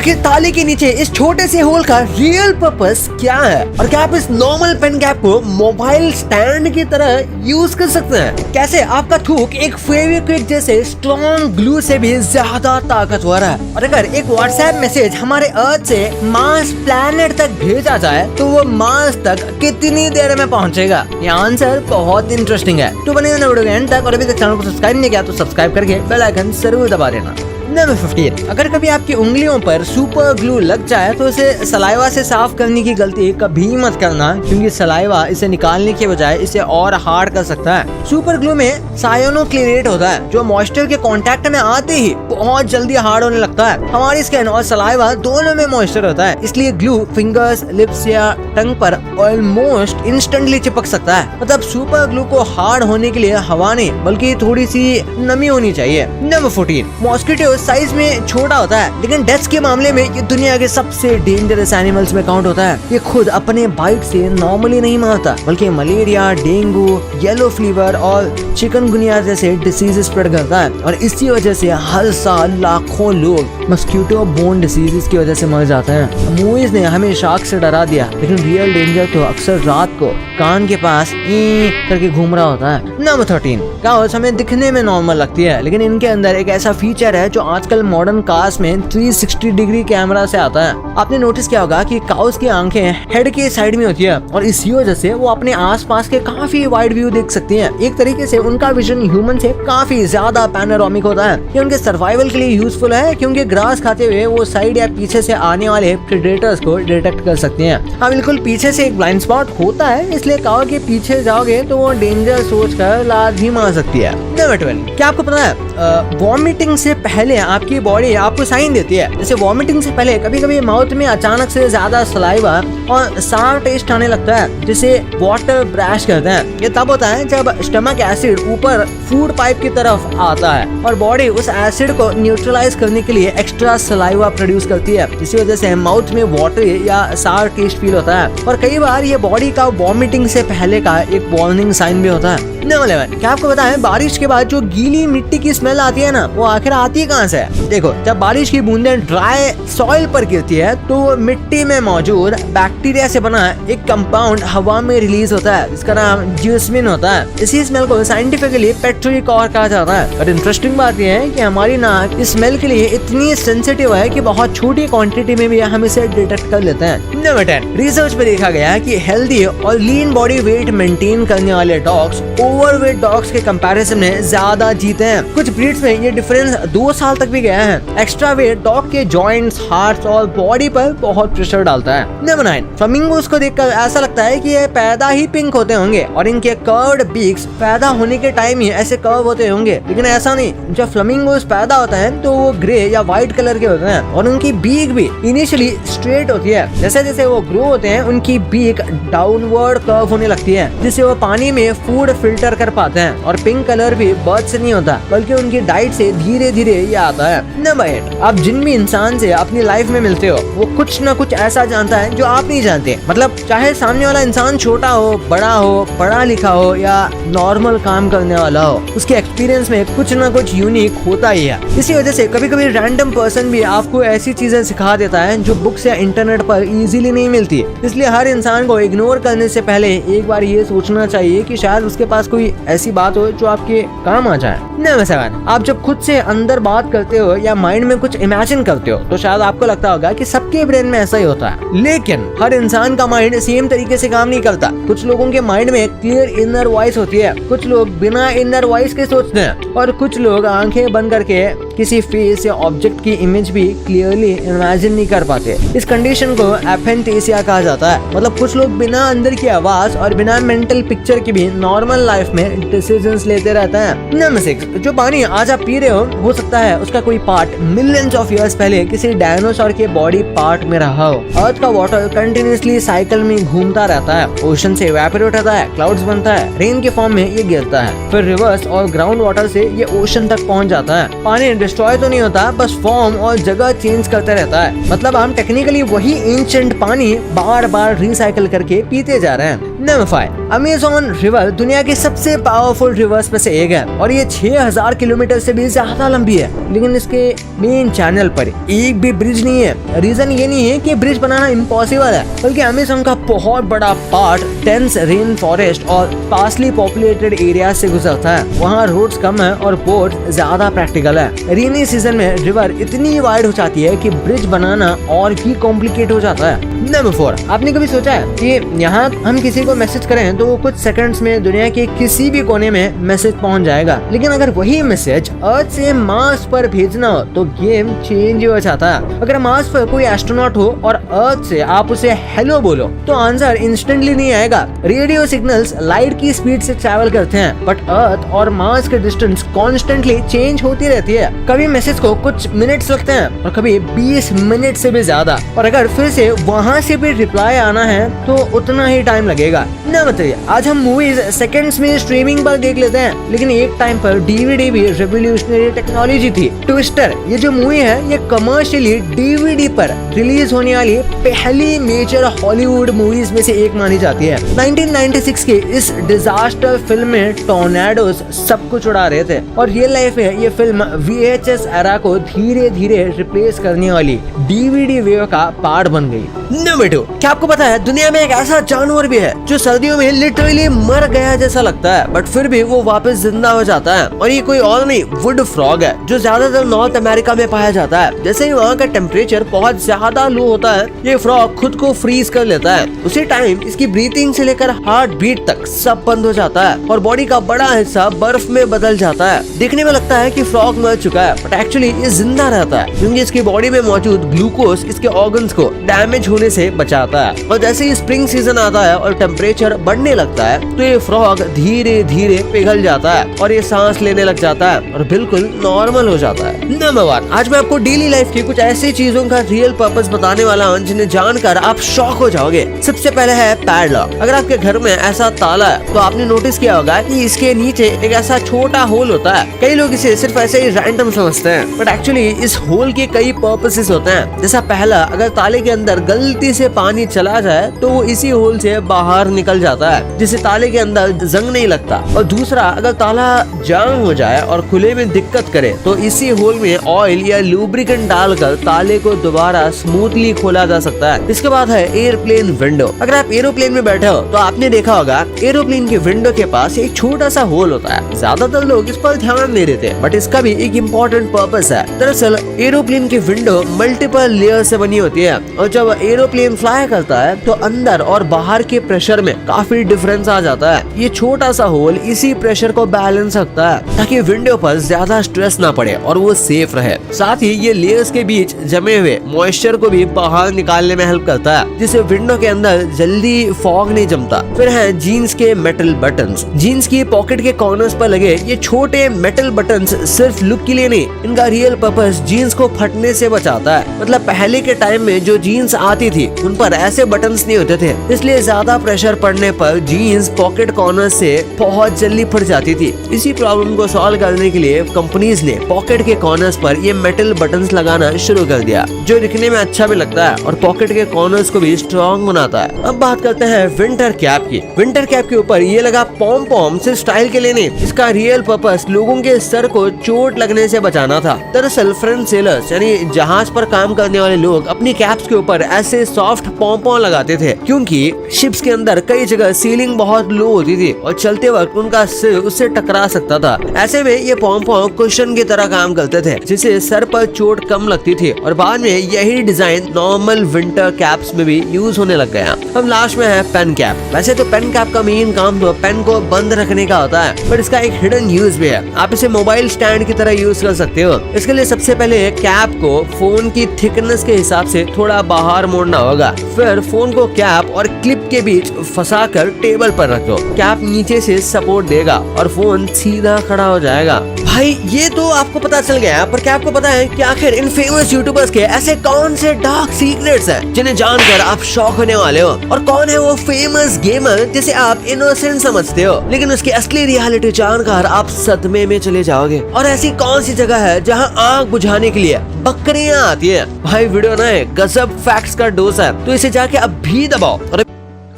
आखिर ताले के नीचे इस छोटे से होल का रियल पर्पस क्या है और क्या आप इस नॉर्मल पेन कैप को मोबाइल स्टैंड की तरह यूज कर सकते हैं? कैसे आपका थूक एक फेविक्विक जैसे स्ट्रॉन्ग ग्लू से भी ज्यादा ताकतवर है? और अगर एक व्हाट्सएप मैसेज हमारे अर्थ से मार्स प्लैनेट तक भेजा जाए तो वो मार्स तक कितनी देर में पहुंचेगा? ये आंसर बहुत इंटरेस्टिंग है। तो बने रहना वीडियो के एंड तक और अभी तक चैनल को सब्सक्राइब नहीं किया तो सब्सक्राइब करके बेल आइकन जरूर दबा देना। नंबर 15, अगर कभी आपकी उंगलियों पर सुपर ग्लू लग जाए तो इसे सलाइवा से साफ करने की गलती कभी मत करना, क्योंकि सलाइवा इसे निकालने के बजाय इसे और हार्ड कर सकता है। सुपर ग्लू में साइनोक्लेरेट होता है जो मॉइस्चर के कांटेक्ट में आते ही बहुत जल्दी हार्ड होने लगता है। हमारी स्किन और सलाइवा दोनों में मॉइस्चर होता है, इसलिए ग्लू फिंगर्स, लिप्स या टंग पर ऑलमोस्ट इंस्टेंटली चिपक सकता है। मतलब सुपर ग्लू को हार्ड होने के लिए हवा नहीं बल्कि थोड़ी सी नमी होनी चाहिए। नंबर 14, मॉस्किटो साइज में छोटा होता है लेकिन डेथ के मामले में ये दुनिया के सबसे डेंजरस एनिमल्स में काउंट होता है। ये खुद अपने बाइट से नॉर्मली नहीं मारता बल्कि मलेरिया, डेंगू, येलो फीवर और चिकनगुनिया जैसे डिसीजेस स्प्रेड करता है और इसी वजह से हर साल लाखों लोग मस्कीटो बोर्न डिसीजेस की वजह से मर जाते हैं। मूवीज ने हमें शार्क से डरा दिया लेकिन रियल डेंजर तो अक्सर रात को कान के पास करके घूम रहा होता है। नंबर 13, काउस हमें दिखने में नॉर्मल लगती है लेकिन इनके अंदर एक ऐसा फीचर है जो आजकल मॉडर्न कार्स में 360 डिग्री कैमरा से आता है। आपने नोटिस किया होगा कि काउस की आंखें हेड के साइड में होती है और इसी वजह से वो अपने आसपास के काफी वाइड व्यू देख सकती हैं। एक तरीके से उनका विजन ह्यूमन से काफी ज्यादा पैनोरामिक होता है। ये उनके सर्वाइवल के लिए यूजफुल है क्योंकि ग्रास खाते हुए वो साइड या पीछे से आने वाले प्रेडेटर्स को डिटेक्ट कर सकती हैं। हाँ बिल्कुल, पीछे से एक ब्लाइंड स्पॉट होता है इसलिए काउ के पीछे जाओगे तो वो डेंजर सोच कर लात भी मार सकती है। नंबर 12, क्या आपको पता है वॉमिटिंग से पहले आपकी बॉडी आपको साइन देती है। जैसे वॉमिटिंग से पहले कभी कभी माउथ में अचानक से ज्यादा सलाइवा और सार टेस्ट आने लगता है जिसे वाटर ब्रैश कहते हैं। ये तब होता है जब स्टमक एसिड ऊपर फूड पाइप की तरफ आता है और बॉडी उस एसिड को न्यूट्रलाइज करने के लिए एक्स्ट्रा सलाइवा प्रोड्यूस करती है। इसी वजह से माउथ में वाटरी या सार टेस्ट फील होता है और कई बार ये बॉडी का वॉमिटिंग से पहले का एक वार्निंग साइन भी होता है। नंबर 11, क्या आपको पता है बारिश के बाद जो गीली मिट्टी की स्मेल आती है ना वो आखिर आती है कहाँ से? देखो, जब बारिश की बूंदें ड्राई सॉइल पर गिरती है तो मिट्टी में मौजूद बैक्टीरिया से बना एक कंपाउंड हवा में रिलीज होता है जिसका नाम ज्यूस्मिन होता है। इसी स्मेल को साइंटिफिकली पेट्रिकॉर कहा जाता है। और इंटरेस्टिंग बात यह है कि हमारी नाक इस स्मेल के लिए इतनी सेंसिटिव है कि बहुत छोटी क्वांटिटी में भी हम इसे डिटेक्ट कर लेते हैं। नंबर 10, रिसर्च में देखा गया है कि हेल्दी और लीन बॉडी वेट मेंटेन करने वाले डॉग्स ओवरवेट डॉग्स के कंपैरिजन में ज्यादा जीते हैं। कुछ ब्रीड्स में ये डिफरेंस 2 साल तक भी गया है। एक्स्ट्रा वेट डॉग के जॉइंट्स, हार्ट्स और बॉडी पर बहुत प्रेशर डालता है। नंबर 9, फ्लामिंगोस को देखकर ऐसा लगता है कि ये पैदा ही पिंक होते होंगे और इनके कर्व्ड बीक्स पैदा होने के टाइम ही ऐसे कर्व होते होंगे, लेकिन ऐसा नहीं। जब फ्लामिंगोस पैदा होता है तो वो ग्रे या व्हाइट कलर के होते हैं और उनकी बीक भी इनिशियली स्ट्रेट होती है। जैसे जैसे वो ग्रो होते हैं उनकी बीक डाउनवर्ड कर्व होने लगती है जिससे वो पानी में फूड फिल्टर कर पाते हैं और पिंक कलर भी बर्थ से नहीं होता बल्कि उनकी डाइट से धीरे धीरे ये आता है। नंबर 8, आप जिन भी इंसान से अपनी लाइफ में मिलते हो वो कुछ न कुछ ऐसा जानता है जो आप नहीं जानते। मतलब चाहे सामने वाला इंसान छोटा हो, बड़ा हो, पढ़ा लिखा हो या नॉर्मल काम करने वाला हो, उसके एक्सपीरियंस में कुछ न कुछ यूनिक होता ही है। इसी वजह से कभी कभी रैंडम पर्सन भी आपको ऐसी चीजें सिखा देता है जो बुक्स या इंटरनेट पर इजीली नहीं मिलती। इसलिए हर इंसान को इग्नोर करने से पहले एक बार ये सोचना चाहिए कि शायद उसके पास कोई ऐसी बात हो जो आपके काम आ जाए। नंबर 7, आप जब खुद से अंदर बात करते हो या माइंड में कुछ इमेजिन करते हो तो शायद आपको लगता होगा कि सबके ब्रेन में ऐसा ही होता है, लेकिन हर इंसान का माइंड सेम तरीके से काम नहीं करता। कुछ लोगों के माइंड में क्लियर इनर वॉइस होती है, कुछ लोग बिना इनर वॉइस के सोचते हैं और कुछ लोग आंखें बंद करके किसी फेस या ऑब्जेक्ट की इमेज भी क्लियरली इमेजिन नहीं कर पाते। इस कंडीशन को एफेंटेसिया कहा जाता है। मतलब कुछ लोग बिना अंदर की आवाज और बिना मेंटल पिक्चर की भी नॉर्मल लाइफ में डिसीजंस लेते रहते हैं। नंबर 6, जो पानी आज आप पी रहे हो सकता है उसका कोई पार्ट मिलियंस ऑफ इयर्स पहले किसी डायनासोर के बॉडी पार्ट में रहा हो। अर्थ का वाटर कंटिन्यूअसली साइकिल में घूमता रहता है, ओशन से इवेपोरेट होता है, क्लाउड्स बनता है, रेन के फॉर्म में ये गिरता है, फिर रिवर्स और ग्राउंड वाटर से ये ओशन तक पहुंच जाता है। पानी डिस्ट्रॉय तो नहीं होता, बस फॉर्म और जगह चेंज करता रहता है। मतलब हम टेक्निकली वही एंशिएंट पानी बार बार रिसाइकल करके पीते जा रहे हैं। नंबर 5, अमेज़न रिवर दुनिया की सबसे पावरफुल रिवर्स में से एक है और ये 6000 किलोमीटर से भी ज्यादा लंबी है, लेकिन इसके मेन चैनल पर एक भी ब्रिज नहीं है। रीजन ये नहीं है कि ब्रिज बनाना इम्पॉसिबल है, बल्कि अमेज़न का बहुत बड़ा पार्ट डेंस रेन फॉरेस्ट और स्पार्सली पॉपुलेटेड एरिया से गुजरता है। वहाँ रोड्स कम है और बोट ज्यादा प्रैक्टिकल है। रेनी सीजन में रिवर इतनी वाइड हो जाती है कि ब्रिज बनाना और भी कॉम्प्लिकेट हो जाता है। नंबर 4, आपने कभी सोचा है कि यहाँ हम किसी को मैसेज करें तो वो कुछ सेकंड्स में दुनिया के किसी भी कोने में मैसेज पहुँच जाएगा, लेकिन अगर वही मैसेज अर्थ से मार्स पर भेजना हो तो गेम चेंज हो जाता है। अगर मार्स पर कोई एस्ट्रोनॉट हो और अर्थ से आप उसे हेलो बोलो तो आंसर इंस्टेंटली नहीं आएगा। रेडियो सिग्नल्स लाइट की स्पीड से ट्रैवल करते हैं, बट अर्थ और मार्स के डिस्टेंस कॉन्स्टेंटली चेंज होती रहती है। कभी मैसेज को कुछ मिनट्स लगते हैं और कभी 20 मिनट से भी ज्यादा, और अगर फिर से वहाँ से भी रिप्लाई आना है तो उतना ही टाइम लगेगा। न बताइए, आज हम मूवीज सेकंड्स में स्ट्रीमिंग पर देख लेते हैं, लेकिन एक टाइम पर डीवीडी भी रेवोल्यूशनरी टेक्नोलॉजी थी। ट्विस्टर ये जो मूवी है ये कमर्शियली डीवीडी पर रिलीज होने वाली पहली मेजर हॉलीवुड मूवीज में से एक मानी जाती है। 1996 की इस डिजास्टर फिल्म में टॉर्नेडोज सब कुछ उड़ा रहे थे और रियल लाइफ में ये फिल्म VHS एरा को धीरे धीरे रिप्लेस करने वाली डीवीडी वेव का पार्ट बन गई। नंबर 2, क्या आपको पता है दुनिया में एक ऐसा जानवर भी है जो सर्दियों में लिटरली मर गया जैसा लगता है, बट फिर भी वो वापस जिंदा हो जाता है, और ये कोई और नहीं वुड फ्रॉग है, जो ज्यादातर नॉर्थ अमेरिका में पाया जाता है। जैसे ही वहाँ का टेम्परेचर बहुत ज्यादा लो होता है, ये फ्रॉग खुद को फ्रीज कर लेता है। उसी टाइम इसकी ब्रीथिंग से लेकर हार्ट बीट तक सब बंद हो जाता है और बॉडी का बड़ा हिस्सा बर्फ में बदल जाता है। देखने में लगता है कि फ्रॉग मर चुका है, बट एक्चुअली ये जिंदा रहता है, क्योंकि इसकी बॉडी में मौजूद ग्लूकोज इसके ऑर्गन्स को डैमेज होने से बचाता है। और जैसे ही स्प्रिंग सीजन आता है और टेम्परेचर बढ़ने लगता है तो ये फ्रॉग धीरे धीरे पिघल जाता है और ये सांस लेने लग जाता है और बिल्कुल नॉर्मल हो जाता है। नंबर 1, आज मैं आपको डेली लाइफ की कुछ ऐसी चीजों का रियल पर्पस बताने वाला हूँ जिन्हें जानकर आप शॉक हो जाओगे। सबसे पहले है पैडलॉक। अगर आपके घर में ऐसा ताला है तो आपने नोटिस किया होगा कि इसके नीचे एक ऐसा छोटा होल होता है। कई लोग इसे सिर्फ ऐसे ही रैंडम समझते हैं, बट एक्चुअली इस होल के कई पर्पसेस होते हैं। जैसा पहला, अगर ताले के अंदर गलती से पानी चला जाए तो वो इसी होल से बाहर निकल जाता है, जिससे ताले के अंदर जंग नहीं लगता। और दूसरा, अगर ताला जाम हो जाए और खुले में दिक्कत करे तो इसी होल में ऑयल या लुब्रिकेंट डालकर ताले को दोबारा स्मूथली खोला जा सकता है। इसके बाद है एयरप्लेन विंडो। अगर आप एरोप्लेन में बैठे हो तो आपने देखा होगा एरोप्लेन के विंडो के पास एक छोटा सा होल होता है। ज्यादातर लोग इस पर ध्यान नहीं देते, बट इसका भी एक इम्पोर्टेंट पर्पस है। दरअसल एरोप्लेन की विंडो मल्टीपल लेयर से बनी होती है और जब एरोप्लेन फ्लाई करता है तो अंदर और बाहर के प्रेशर में काफी डिफरेंस आ जाता है। ये छोटा सा होल इसी प्रेशर को बैलेंस रखता है ताकि विंडो पर ज्यादा स्ट्रेस ना पड़े और वो सेफ रहे। साथ ही ये लेयर्स के बीच जमे हुए मॉइस्चर को भी बाहर निकालने में हेल्प करता है, जिससे विंडो के अंदर जल्दी फॉग नहीं जमता। फिर है जीन्स के मेटल बटन्स। जीन्स की पॉकेट के कॉर्नर्स पर लगे ये छोटे मेटल बटन्स सिर्फ लुक के लिए नहीं, इनका रियल पर्पस जीन्स को फटने से बचाता है। मतलब पहले के टाइम में जो जीन्स आती थी उन पर ऐसे बटन्स नहीं होते थे, इसलिए ज्यादा प्रेशर पड़ने पर जीन्स पॉकेट कॉर्नर से बहुत जल्दी फट जाती थी। इसी प्रॉब्लम को सॉल्व करने के लिए कंपनीज ने पॉकेट के कॉर्नर्स पर ये मेटल बटन्स लगाना शुरू कर दिया, जो दिखने में अच्छा भी लगता है और पॉकेट के कॉर्नर्स को भी स्ट्रॉन्ग बनाता है। अब बात करते हैं विंटर कैप की। विंटर कैप के ऊपर ये लगा पॉम पॉम सिर्फ स्टाइल के लिए नहीं, इसका रियल पर्पस लोगों के सर को चोट लगने से बचाना था। दरअसल फ्रेंच सेलर्स यानी जहाज पर काम करने वाले लोग अपनी कैप्स के ऊपर ऐसे सॉफ्ट पॉम पॉम लगाते थे, क्योंकि शिप्स के अंदर कई जगह सीलिंग बहुत लो होती थी और चलते वक्त उनका सिर उससे टकरा सकता था। ऐसे में ये पॉम पॉम कुशन की तरह काम करते थे, जिससे सर पर चोट कम लगती थी और बाद में यही डिजाइन नॉर्मल विंटर कैप्स में भी यूज होने लग गया। अब लास्ट में है पेन कैप। वैसे तो पेन कैप का मेन काम तो पेन को बंद रखने का होता है, पर इसका एक हिडन यूज भी है। आप इसे मोबाइल स्टैंड की तरह यूज कर सकते हो। इसके लिए सबसे पहले कैप को फोन की थिकनेस के हिसाब से थोड़ा बाहर मोड़ना होगा, फिर फोन को कैप और क्लिप के बीच फंसाकर टेबल पर रख दो। कैप नीचे से सपोर्ट देगा और फोन सीधा खड़ा हो जाएगा। भाई ये तो आपको पता चल गया, पर क्या आपको पता है कि आखिर आखिर इन फेमस यूट्यूबर्स के ऐसे कौन से डार्क सीक्रेट्स हैं जिन्हें जानकर आप शॉक होने वाले हो, और कौन है वो फेमस गेमर जिसे आप इनोसेंट समझते हो लेकिन उसकी असली रियलिटी जानकर आप सदमे में चले जाओगे। और ऐसी कौन सी जगह है जहां आग बुझाने के लिए बकरियां आती है। भाई वीडियो ना है गजब फैक्ट्स का डोज है, तो इसे जाके अब भी दबाओ।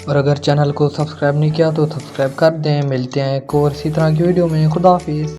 और अगर चैनल को सब्सक्राइब नहीं किया तो सब्सक्राइब कर दें। मिलते हैं एक और इसी तरह की वीडियो में। खुदा हाफिज।